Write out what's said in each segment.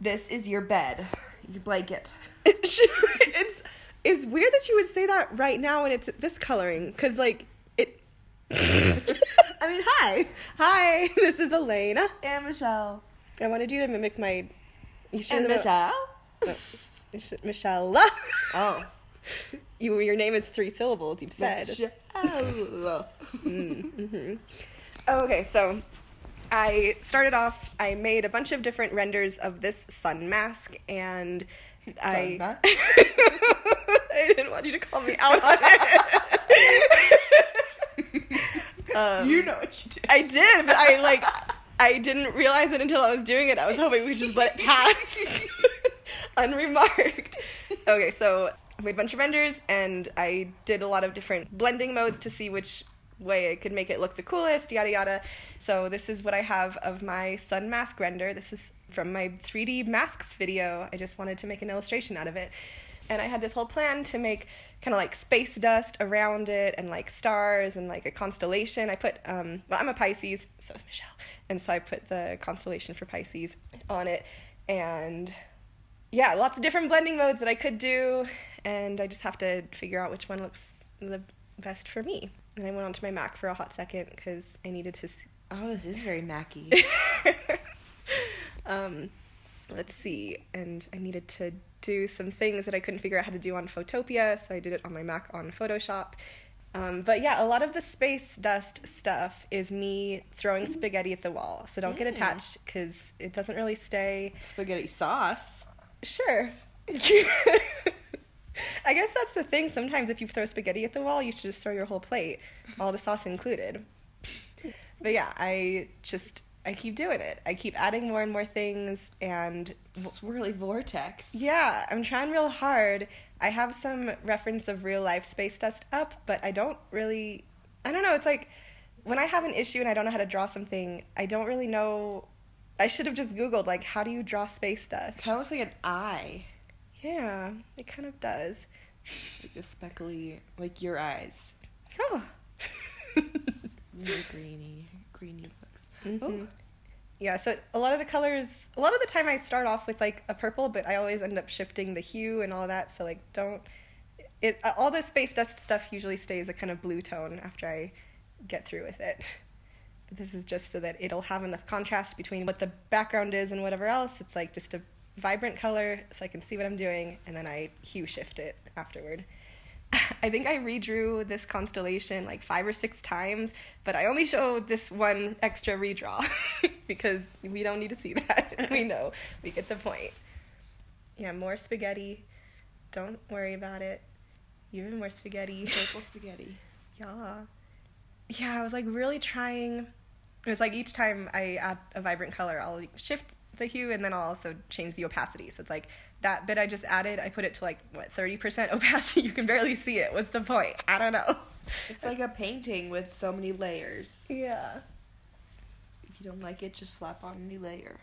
This is your bed. Your blanket. It's weird that you would say that right now and it's this coloring. Because, like, it... I mean, hi. Hi, this is Elena. And Michelle. I wanted you to mimic my... And Michelle? No, Michelle. Oh. Your name is 3 syllables, you've said. Michelle. Mm-hmm. Okay, so I started off, I made a bunch of different renders of this sun mask, and Sun mask? I didn't want you to call me out on it. You know what you did. I did, but I didn't realize it until I was doing it. I was hoping we could just let it pass unremarked. Okay, so I made a bunch of renders, and I did a lot of different blending modes to see which way I could make it look the coolest, yada yada. So this is what I have of my sun mask render. This is from my 3D masks video. I just wanted to make an illustration out of it. And I had this whole plan to make kind of like space dust around it and like stars and like a constellation. I put, well, I'm a Pisces, so is Michelle. And so I put the constellation for Pisces on it. And yeah, lots of different blending modes that I could do. And I just have to figure out which one looks the best for me. And I went onto my Mac for a hot second because I needed to see. Oh, this is very Mac-y. Let's see. And I needed to do some things that I couldn't figure out how to do on Photopea, so I did it on my Mac on Photoshop. But yeah, a lot of the space dust stuff is me throwing spaghetti at the wall. So don't get attached because it doesn't really stay. Spaghetti sauce. Sure. I guess that's the thing. Sometimes if you throw spaghetti at the wall, you should just throw your whole plate, all the sauce included. But yeah, I keep doing it. I keep adding more and more things, and Swirly vortex. yeah, I'm trying real hard. I have some reference of real life space dust up, but I don't know, it's like when I have an issue and I don't know how to draw something, I don't really know. I should have just Googled, like, how do you draw space dust? It kind of looks like an eye. Yeah, it kind of does. Like a speckly, like your eyes. Oh. Really greeny looks. Mm-hmm. Oh. Yeah, so a lot of the colors, a lot of the time I start off with like a purple, but I always end up shifting the hue and all that, so like all the space dust stuff usually stays a kind of blue tone after I get through with it. But this is just so that it'll have enough contrast between what the background is and whatever else. It's like just a vibrant color so I can see what I'm doing, and then I hue shift it afterward. I think I redrew this constellation like 5 or 6 times, but I only show this one extra redraw because we don't need to see that. We know. We get the point. Yeah, more spaghetti. Don't worry about it. Even more spaghetti. Purple spaghetti. Yeah. Yeah, I was like really trying. It was like each time I add a vibrant color, I'll like shift the hue and then I'll also change the opacity. So it's like that bit I just added, I put it to like, 30% opacity? You can barely see it. What's the point? I don't know. It's like a painting with so many layers. Yeah. If you don't like it, just slap on a new layer.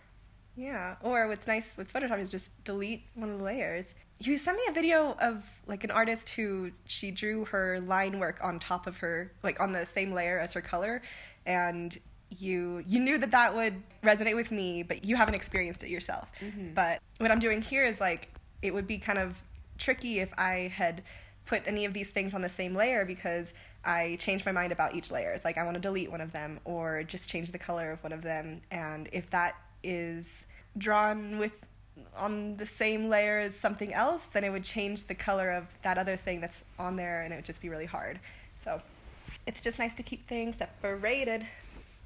Yeah. Or what's nice with Photoshop is just delete one of the layers. You sent me a video of like an artist who she drew her line work on top of her, like on the same layer as her color, and you knew that would resonate with me, but you haven't experienced it yourself. Mm-hmm. But what I'm doing here is like, it would be kind of tricky if I had put any of these things on the same layer because I changed my mind about each layer. It's like I want to delete one of them or just change the color of one of them. And if that is drawn on the same layer as something else, then it would change the color of that other thing that's on there, and it would just be really hard. So it's just nice to keep things separated.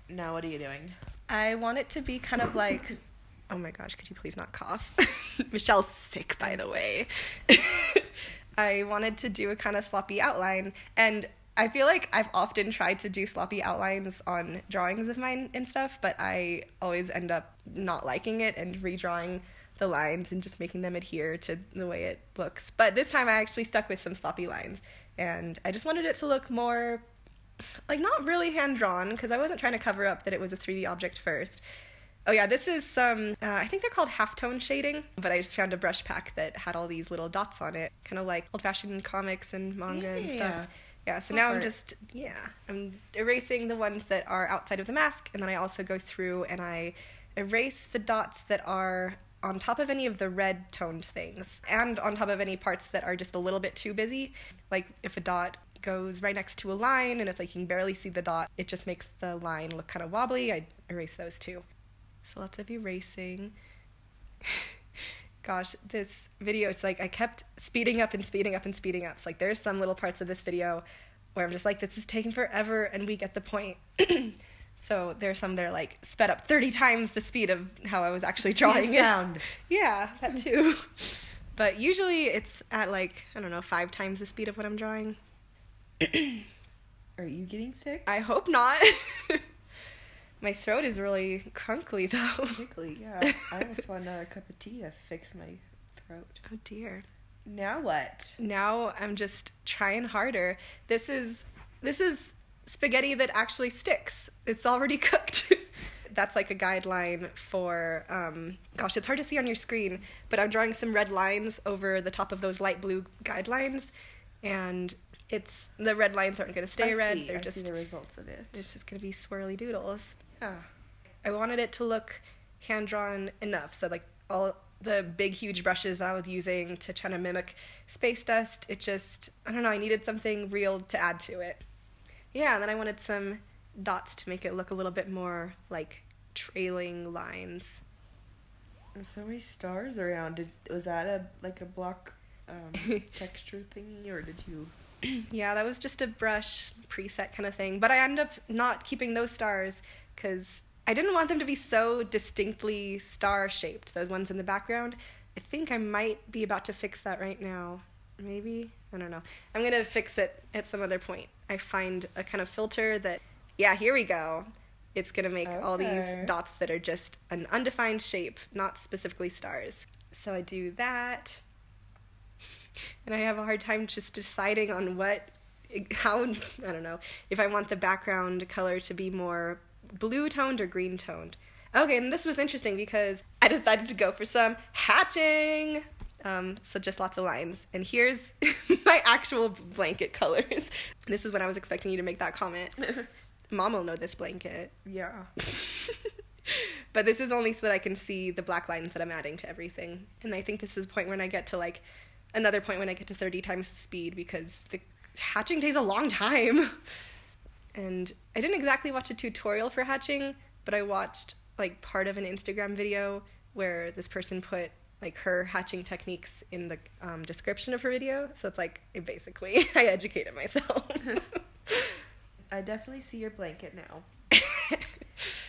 Now what are you doing? I want it to be kind of like, oh my gosh, could you please not cough? Michelle's sick, by the way. I wanted to do a kind of sloppy outline, and I feel like I've often tried to do sloppy outlines on drawings of mine and stuff, but I always end up not liking it and redrawing the lines and just making them adhere to the way it looks. But this time I actually stuck with some sloppy lines, and I just wanted it to look more like not really hand-drawn because I wasn't trying to cover up that it was a 3D object first. Oh yeah, this is some, I think they're called halftone shading, but I just found a brush pack that had all these little dots on it, kind of like old-fashioned comics and manga and stuff. Yeah, so now I'm erasing the ones that are outside of the mask, and then I also go through and I erase the dots that are on top of any of the red toned things and on top of any parts that are just a little bit too busy. Like if a dot goes right next to a line and it's like you can barely see the dot, it just makes the line look kind of wobbly. I erase those too. So lots of erasing. Gosh, this video is like I kept speeding up and speeding up and speeding up. So like there's some little parts of this video where I'm just like, this is taking forever and we get the point. So there's some that are like sped up 30 times the speed of how I was actually drawing it. Sound. Yeah, that too. But usually it's at like, I don't know, 5 times the speed of what I'm drawing. Are you getting sick? I hope not. My throat is really crunkly though. Quickly, yeah. I almost want another cup of tea to fix my throat. Oh dear. Now what? Now I'm just trying harder. This is spaghetti that actually sticks. It's already cooked. That's like a guideline for, gosh, it's hard to see on your screen, but I'm drawing some red lines over the top of those light blue guidelines, and the red lines aren't going to stay red. I see the results of it. It's just going to be swirly doodles. Yeah. I wanted it to look hand-drawn enough, so like all the big, huge brushes that I was using to try to mimic space dust, it just, I don't know, I needed something real to add to it. Yeah, and then I wanted some dots to make it look a little bit more like trailing lines. There's so many stars around. Was that a block texture thingy, or did you... Yeah, that was just a brush preset kind of thing, but I ended up not keeping those stars because I didn't want them to be so distinctly star-shaped, those ones in the background. I think I might be about to fix that right now. Maybe? I don't know. I'm going to fix it at some other point. I find a kind of filter that, yeah, here we go. It's going to make all these dots that are just an undefined shape, not specifically stars. So I do that. And I have a hard time just deciding on how, I don't know, if I want the background color to be more blue toned or green toned. Okay, and this was interesting because I decided to go for some hatching. So just lots of lines. And here's my actual blanket colors. This is when I was expecting you to make that comment. Mom will know this blanket. Yeah. But this is only so that I can see the black lines that I'm adding to everything. And I think this is the point when I get to like, another point when I get to 30 times the speed because the hatching takes a long time. And I didn't exactly watch a tutorial for hatching, but I watched like part of an Instagram video where this person put like her hatching techniques in the description of her video. So it's like, basically, I educated myself. I definitely see your blanket now.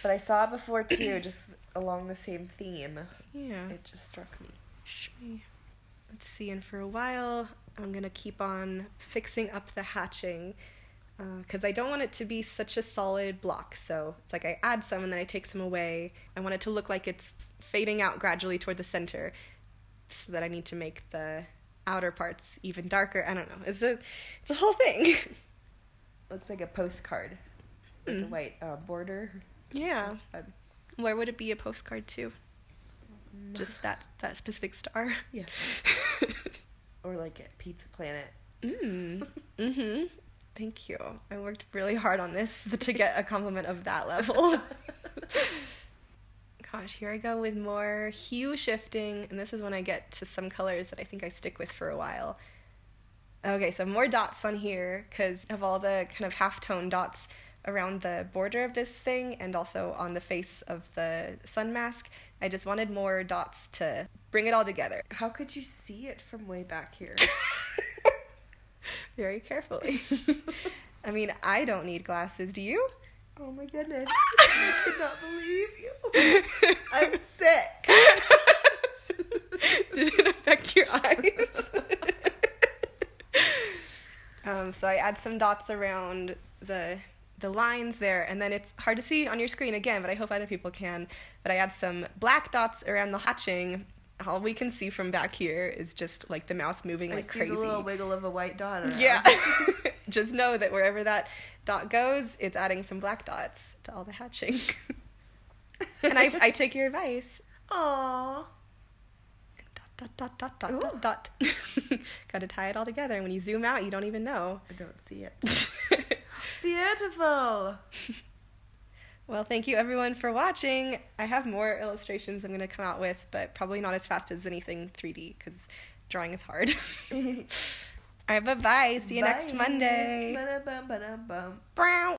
But I saw it before too, just along the same theme. Yeah. It just struck me. Let's see, and for a while, I'm going to keep on fixing up the hatching because I don't want it to be such a solid block. So it's like I add some and then I take some away. I want it to look like it's fading out gradually toward the center so that I need to make the outer parts even darker. I don't know. It's a whole thing. Looks like a postcard with a white border. Yeah. Where would it be a postcard to? Just that specific star? Yes. Or like at Pizza Planet. Mm-hmm. Thank you. I worked really hard on this to get a compliment of that level. Gosh, here I go with more hue shifting, and this is when I get to some colors that I think I stick with for a while. Okay, so more dots on here because of all the kind of half-tone dots around the border of this thing and also on the face of the sun mask. I just wanted more dots to bring it all together. How could you see it from way back here? Very carefully. I mean, I don't need glasses, do you? Oh my goodness. I cannot believe you. I'm sick. Did it affect your eyes? So I add some dots around the lines there, and then it's hard to see on your screen again, but I hope other people can. But I add some black dots around the hatching. All we can see from back here is just like the mouse moving like crazy. I see the little wiggle of a white dot around. Yeah. Just know that wherever that dot goes, it's adding some black dots to all the hatching. And I take your advice. Aww. Dot. Gotta tie it all together, and when you zoom out, you don't even know. I don't see it. Beautiful. Well, thank you everyone for watching. I have more illustrations I'm going to come out with, but probably not as fast as anything 3D because drawing is hard. All right, bye-bye. See you next Monday. Ba-da-bum, ba-da-bum. Brow.